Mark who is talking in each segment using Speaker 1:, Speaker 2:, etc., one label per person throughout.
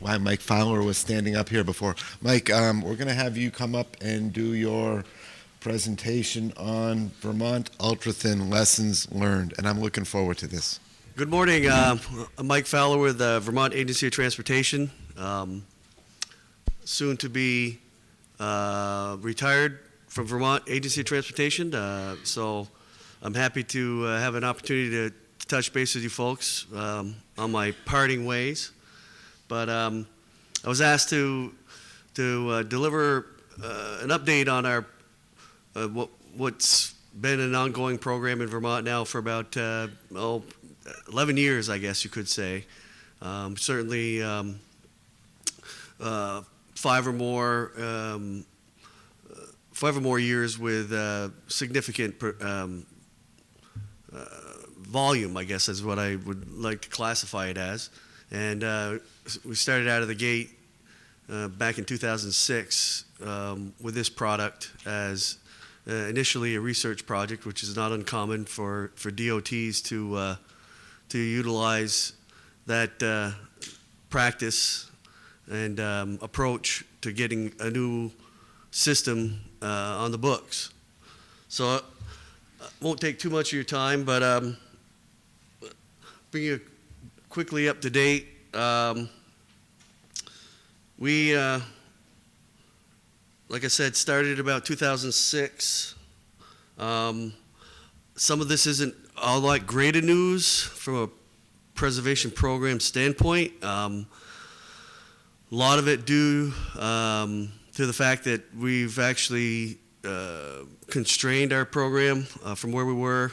Speaker 1: why Mike Fowler was standing up here before. Mike, we're going to have you come up and do your presentation on Vermont ultra-thin lessons learned, and I'm looking forward to this.
Speaker 2: Good morning. I'm Mike Fowler with Vermont Agency of Transportation, soon to be retired from Vermont Agency of Transportation. So I'm happy to have an opportunity to touch base with you folks on my parting ways. But I was asked to deliver an update on our what's been an ongoing program in Vermont now for about 11 years, I guess you could say. Certainly 5 or more years with significant volume, I guess is what I would like to classify it as. And we started out of the gate back in 2006 with this product as initially a research project, which is not uncommon for DOTs to utilize that practice and approach to getting a new system on the books. So I won't take too much of your time, but bring you quickly up to date. We, like I said, started about 2006. Some of this isn't all that great of news from a preservation program standpoint. A lot of it due to the fact that we've actually constrained our program from where we were,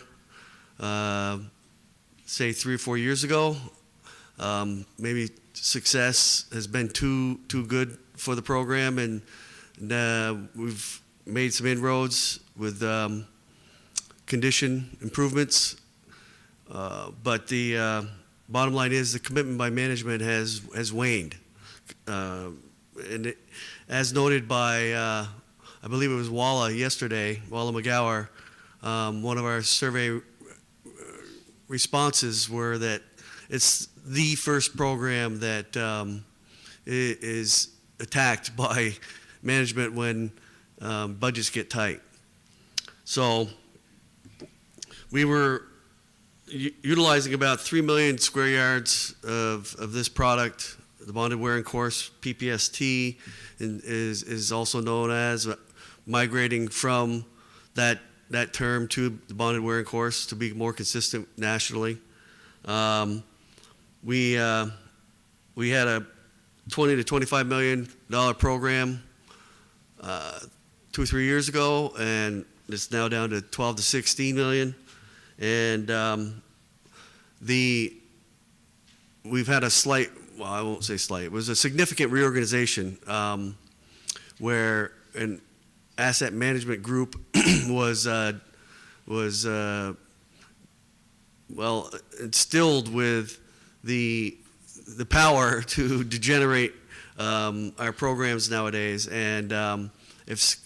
Speaker 2: say 3 or 4 years ago. Maybe success has been too good for the program, and we've made some inroads with condition improvements. But the bottom line is the commitment by management has waned. And as noted by, I believe it was Walla yesterday, Walla McGower, one of our survey responses were that it's the first program that is attacked by management when budgets get tight. So we were utilizing about 3 million square yards of this product. The bonded wearing course, PPST, is also known as, migrating from that term to the bonded wearing course to be more consistent nationally. We had a $20 to $25 million program 2 or 3 years ago, and it's now down to 12 to 16 million. And we've had a slight, well, I won't say slight, it was a significant reorganization where an asset management group was well instilled with the power to generate our programs nowadays, and it's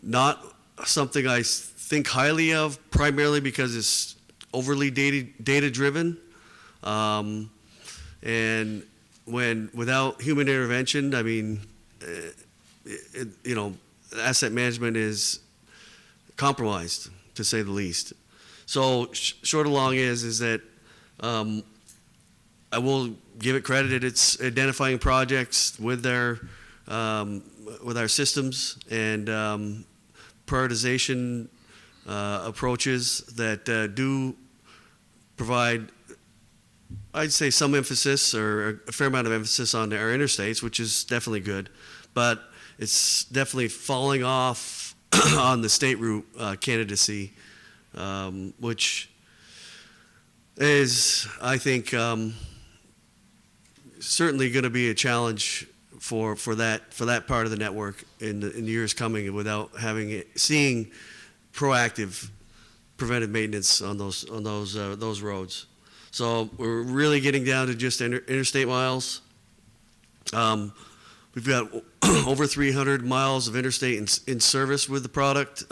Speaker 2: not something I think highly of, primarily because it's overly data driven, and without human intervention, I mean, asset management is compromised, to say the least. So short and long is that I will give it credit. It's identifying projects with our systems and prioritization approaches that do provide, I'd say, some emphasis or a fair amount of emphasis on our interstates, which is definitely good, but it's definitely falling off on the state route candidacy, which is, I think, certainly going to be a challenge for that part of the network in the years coming, without seeing proactive preventive maintenance on those roads. So we're really getting down to just interstate miles. We've got over 300 miles of interstate in service with the product.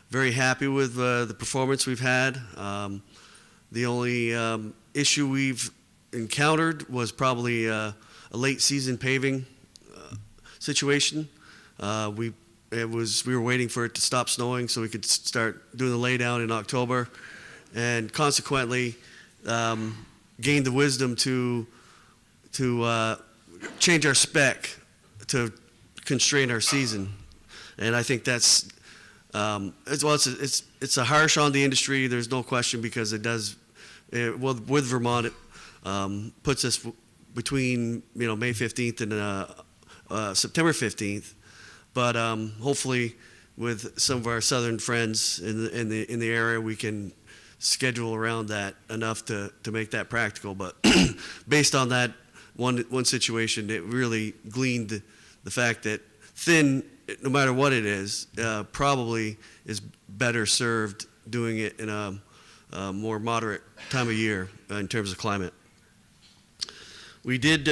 Speaker 2: Very happy with the performance we've had. The only issue we've encountered was probably a late season paving situation. We were waiting for it to stop snowing so we could start doing the laydown in October, and consequently gained the wisdom to change our spec to constrain our season. And I think that's it's a harsh on the industry. There's no question, because it does with Vermont, it puts us between May 15th and September 15th. But hopefully, with some of our southern friends in the area, we can schedule around that enough to make that practical. But based on that one situation, it really gleaned the fact that thin, no matter what it is, probably is better served doing it in a more moderate time of year in terms of climate. We did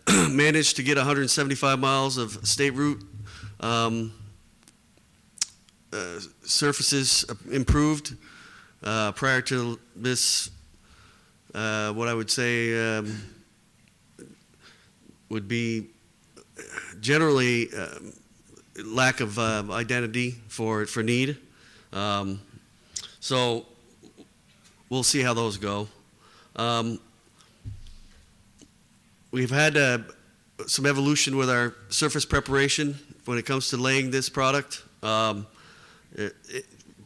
Speaker 2: manage to get 175 miles of state route surfaces improved prior to this. What I would say would be generally lack of identity for need. So we'll see how those go. We've had some evolution with our surface preparation when it comes to laying this product.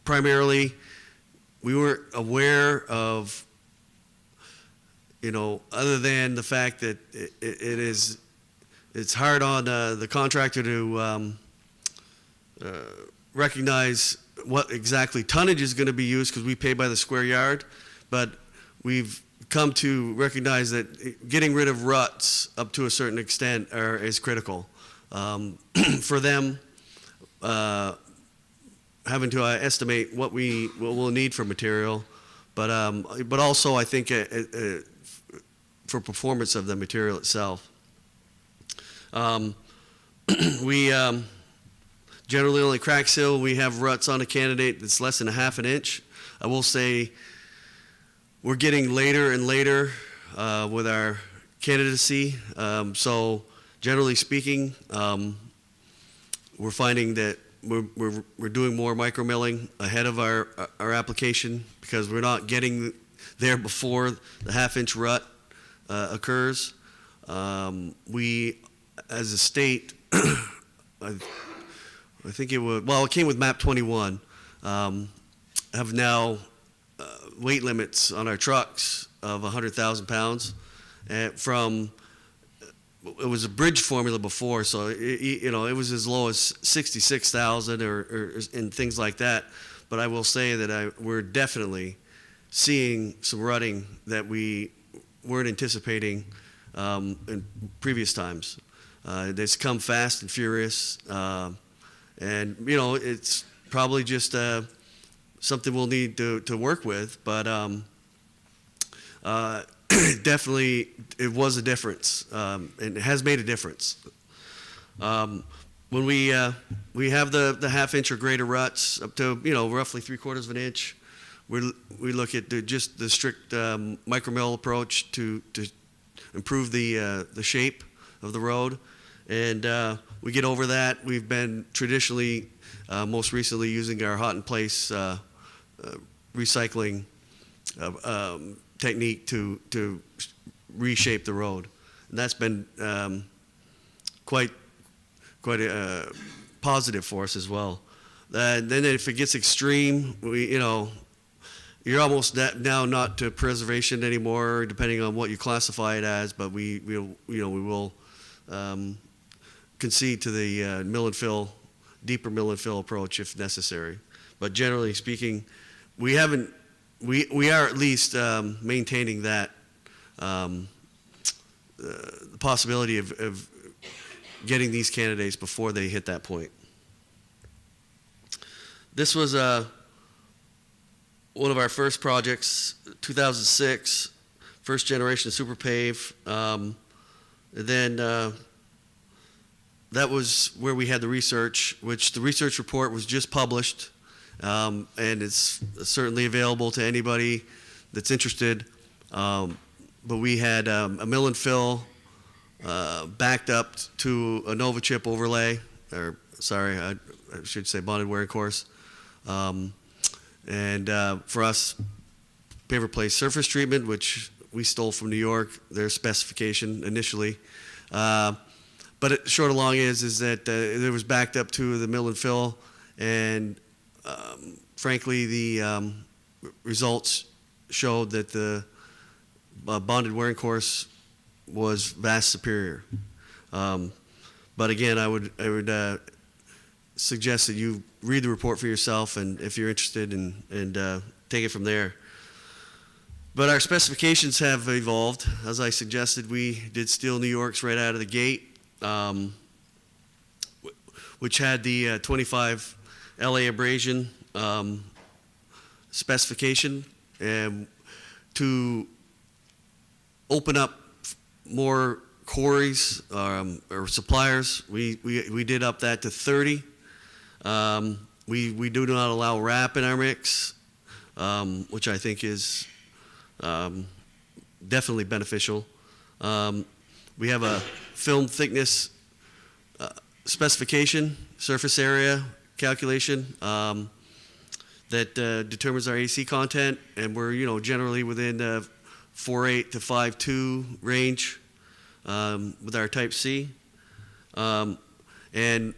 Speaker 2: Primarily, we weren't aware of, other than the fact that it's hard on the contractor to recognize what exactly tonnage is going to be used, because we pay by the square yard. But we've come to recognize that getting rid of ruts up to a certain extent is critical. For them, having to estimate what we'll need for material, but also I think for performance of the material itself. We generally only crack seal. We have ruts on a candidate that's less than a half an inch. I will say we're getting later and later with our candidacy. So generally speaking, we're finding that we're doing more micromilling ahead of our application, because we're not getting there before the half-inch rut occurs. We, as a state, I think it came with MAP 21, have now weight limits on our trucks of 100,000 pounds. It was a bridge formula before, so it was as low as 66,000 or and things like that. But I will say that we're definitely seeing some rutting that we weren't anticipating in previous times. It's come fast and furious, and it's probably just something we'll need to work with. But definitely, it was a difference, and it has made a difference. When we have the half-inch or greater ruts up to roughly 3/4 of an inch, we look at just the strict micromill approach to improve the shape of the road, and we get over that. We've been traditionally, most recently, using our hot-in-place recycling technique to reshape the road, and that's been quite a positive for us as well. Then if it gets extreme, you're almost now not to preservation anymore, depending on what you classify it as. But we will concede to the mill and fill, deeper mill and fill approach if necessary. But generally speaking, we are at least maintaining that the possibility of getting these candidates before they hit that point. This was one of our first projects, 2006, first generation super pave. Then that was where we had the research, which the research report was just published, and it's certainly available to anybody that's interested. but we had a mill and fill backed up to a Nova chip overlay, or sorry, I should say bonded wearing course. And for us, Pavement placed surface treatment, which we stole from New York, their specification initially. Short and long is that it was backed up to the mill and fill, and frankly, the results showed that the bonded wearing course was vast superior. But again, I would suggest that you read the report for yourself, and if you're interested, and take it from there. But our specifications have evolved. As I suggested, we did steel New Yorks right out of the gate, which had the 25 LA abrasion specification, and to open up more quarries or suppliers, we did up that to 30. We do not allow wrap in our mix, which I think is definitely beneficial. We have a film thickness specification, surface area calculation that determines our AC content, and we're generally within 4.8 to 5.2 range with our Type C, and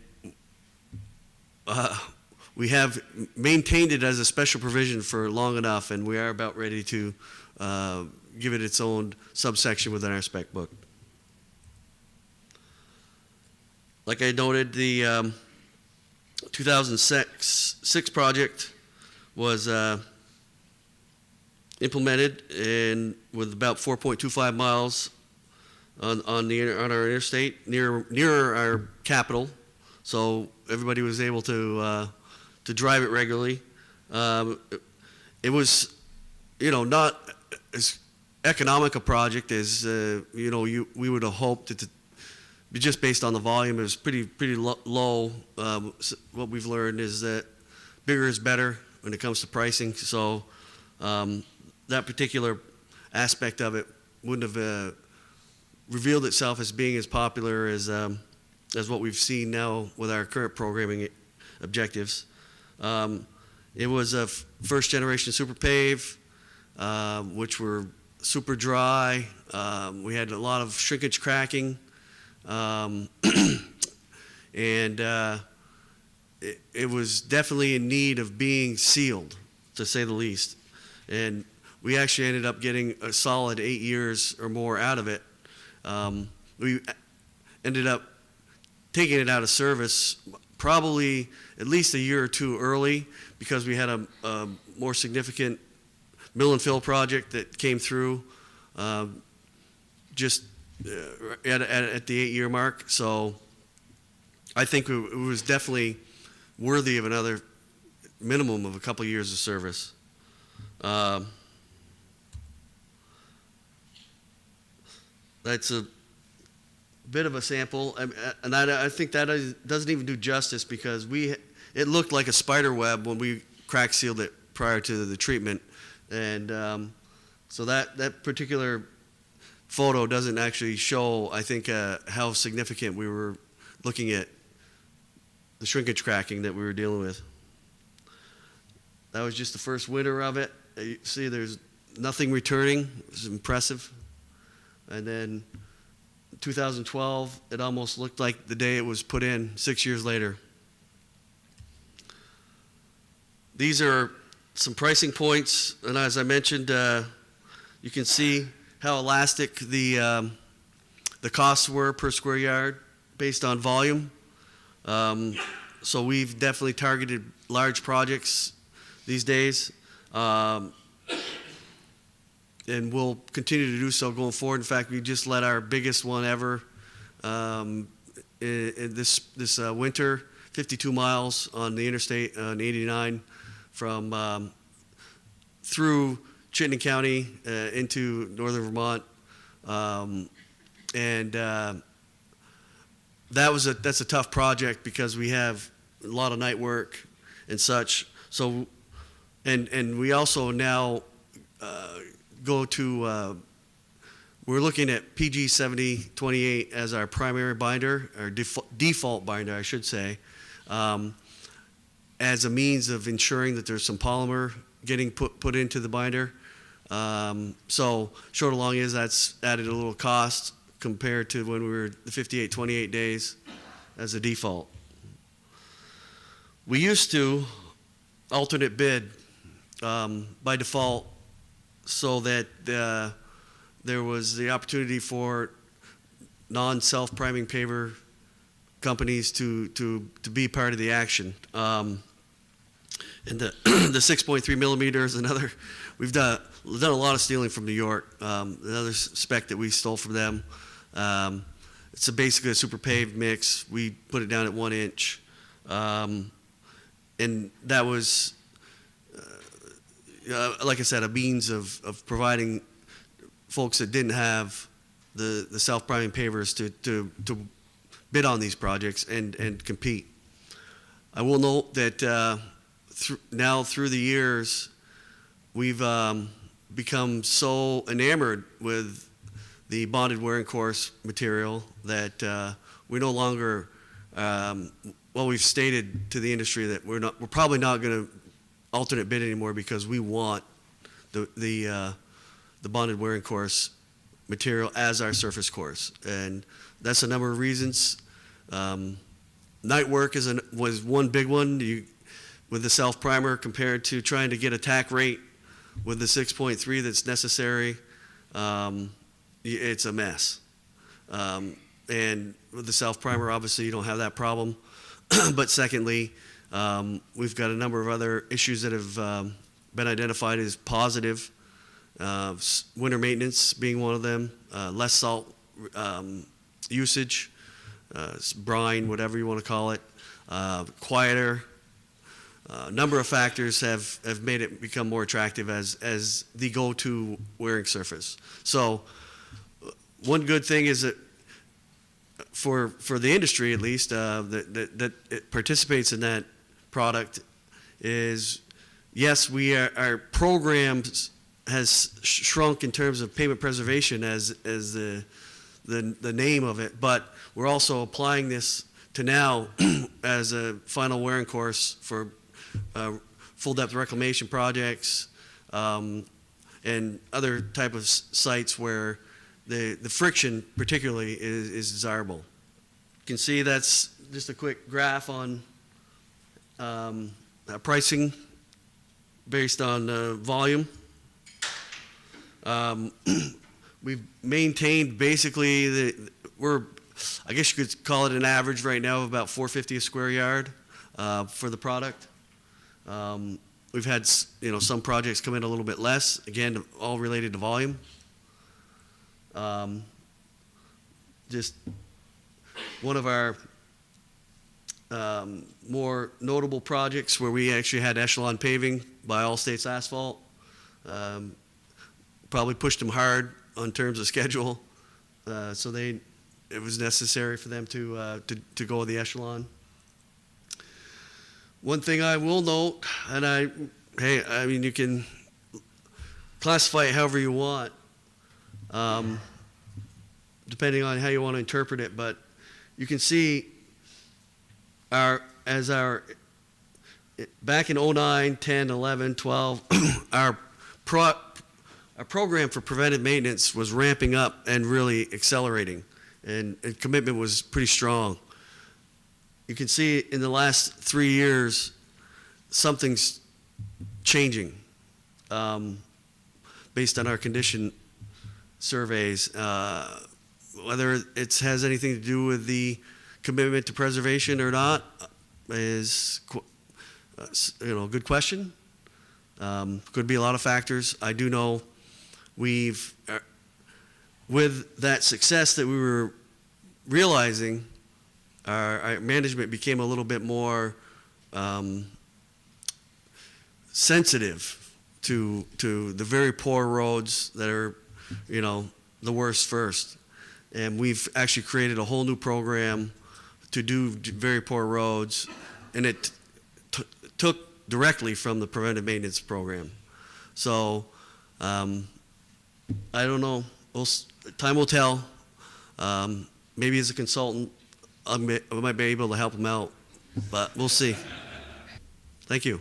Speaker 2: we have maintained it as a special provision for long enough, and we are about ready to give it its own subsection within our spec book. Like I noted, the 2006 project was implemented with about 4.25 miles on our interstate near our capital, so everybody was able to drive it regularly. It was, not as economic a project as we would have hoped it to be, just based on the volume. It was pretty low. What we've learned is that bigger is better when it comes to pricing. So that particular aspect of it wouldn't have revealed itself as being as popular as what we've seen now with our current programming objectives. It was a first generation super pave, which were super dry. We had a lot of shrinkage cracking, and it was definitely in need of being sealed, to say the least. And we actually ended up getting a solid 8 years or more out of it. We ended up taking it out of service probably at least a year or two early, because we had a more significant mill and fill project that came through just at the 8-year mark. So I think it was definitely worthy of another minimum of a couple years of service. That's a bit of a sample, and I think that doesn't even do justice, because it looked like a spider web when we crack sealed it prior to the treatment, and so that particular photo doesn't actually show, I think, how significant we were looking at the shrinkage cracking that we were dealing with. That was just the first winter of it. You see, there's nothing returning. It was impressive. And then 2012, it almost looked like the day it was put in 6 years later. These are some pricing points, and as I mentioned, you can see how elastic the costs were per square yard based on volume. So we've definitely targeted large projects these days, and we'll continue to do so going forward. In fact, we just let our biggest one ever in this winter, 52 miles on the interstate on 89 from through Chittenden County into northern Vermont, and that's a tough project because we have a lot of night work and such. So, and we also now go to we're looking at PG 7028 as our primary binder, or default binder, I should say, as a means of ensuring that there's some polymer getting put into the binder. So short of long is that's added a little cost compared to when we were the 5828 days as a default. We used to alternate bid by default so that there was the opportunity for non-self-priming paver companies to be part of the action. And the 6.3 millimeter is another. We've done a lot of stealing from New York. Another spec that we stole from them. It's basically a super paved mix. We put it down at 1 inch. And that was, like I said, a means of providing folks that didn't have the self-priming pavers to bid on these projects and compete. I will note that now through the years, we've become so enamored with the bonded wearing course material that we no longer, we've stated to the industry that we're probably not going to alternate bid anymore because we want the bonded wearing course material as our surface course, and that's a number of reasons. Night work was one big one. With the self primer compared to trying to get a tack rate with the 6.3 that's necessary, it's a mess. And with the self primer, obviously you don't have that problem. But secondly, we've got a number of other issues that have been identified as positive. Winter maintenance being one of them, less salt usage, brine, whatever you want to call it, quieter. A number of factors have made it become more attractive as the go-to wearing surface. So one good thing is that for the industry, at least, that it participates in that product is, yes, our programs has shrunk in terms of pavement preservation as the name of it, but we're also applying this to now as a final wearing course for full depth reclamation projects and other type of sites where the friction particularly is desirable. You can see that's just a quick graph on pricing based on volume. We've maintained basically I guess you could call it an average right now of about $450 a square yard for the product. We've had some projects come in a little bit less, again, all related to volume. Just one of our more notable projects where we actually had echelon paving by All States Asphalt. Probably pushed them hard on terms of schedule, so it was necessary for them to go with the echelon. One thing I will note, and I mean, you can classify it however you want, depending on how you want to interpret it, but you can see back in 09, 10, 11, 12, our program for preventive maintenance was ramping up and really accelerating, and commitment was pretty strong. You can see in the last 3 years, something's changing based on our condition surveys. Whether it has anything to do with the commitment to preservation or not is, a good question. Could be a lot of factors. I do know with that success that we were realizing, our management became a little bit more sensitive to the very poor roads that are, the worst first. And we've actually created a whole new program to do very poor roads, and it took directly from the preventive maintenance program. So I don't know. time will tell. Maybe as a consultant, I might be able to help them out, but we'll see. Thank you.